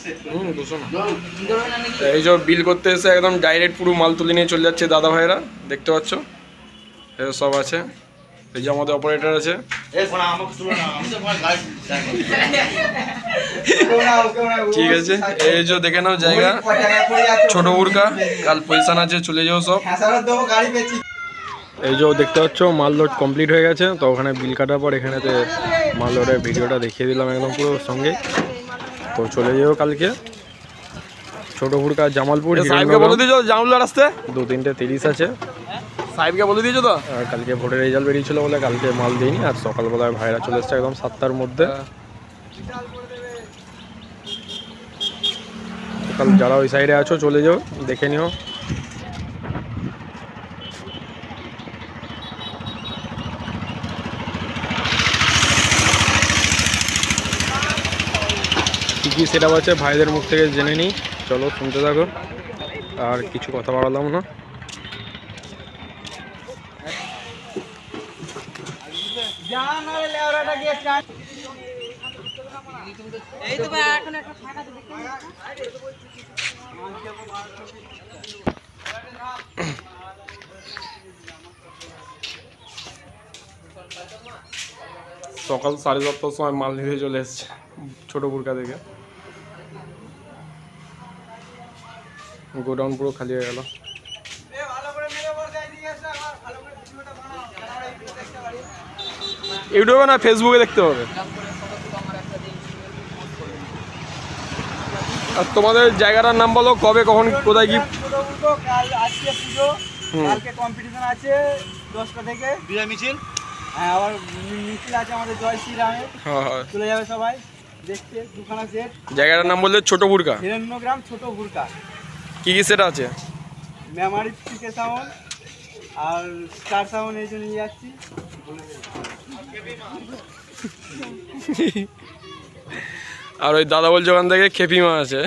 200 না। এই যে বিল করতে এসে একদম ডাইরেক্ট পুরো মাল তুলে নিয়ে চলে যাচ্ছে দাদা ভাইরা, দেখতে পাচ্ছ সব আছে। এই যে আমাদের অপারেটর আছে। ঠিক আছে, এই যে দেখে নাও জায়গা ছোট বুরকা, কাল পয়সা আছে চলে যাও সব। এই যে দেখতে পাচ্ছ মাল লোড কমপ্লিট হয়ে গেছে, তো ওখানে বিল কাটার পর এখানেতে মাল লোডের ভিডিওটা দেখিয়ে দিলাম একদম পুরো সঙ্গে। তো চলে যাও কালকে ছোট বুরকা জামালপুর। সাহেবকে বলে দিয়েছো জামালপুর আসতে 2:30 আছে। সাহেবকে বলে দিয়েছো তো? আর কালকে ভোটের রেজাল্ট বেরিয়েছিল বলে কালকে মাল দিইনি, আর সকালবেলায় ভাইরা চলে এসছে একদম 7টার মধ্যে। কাল যারা ওই সাইডে আছো চলে যাও, দেখে নিও। কী কী সেট আপ আছে ভাইদের মুখ থেকে জেনে নিই, চলো শুনতে থাকো। আর কিছু কথা বাড়ালাম না। সকাল 7:30টার সময় মাল নিতে চলে এসছে ছোট বুরকা থেকে। গোডাউন পুরো খালি হয়ে গেল। ইউটিউবে না ফেসবুকে দেখতে হবে। আর তোমাদের জায়গাটার নাম বলো, কবে কখন কোথায় কি? আজকে পুজো, কালকে কম্পিটিশন আছে 10টা থেকে বিজয় মিছিল। হ্যাঁ, আবার মিছিল আছে আমাদের জয় শ্রীরামের। চলে যাবে সবাই দেখতে। দুখানা সেট। জায়গাটার নাম বললে ছোট বুরকা, হিরণ্যগ্রাম ছোট বুরকা। কি কি সেট আছে? মেমারি থেকে সাউন্ড আর স্টার সাউন্ড, এই জন্য নিয়ে যাচ্ছি। আর ওই দাদা বলছে ওখান থেকে খেপিমা আছে।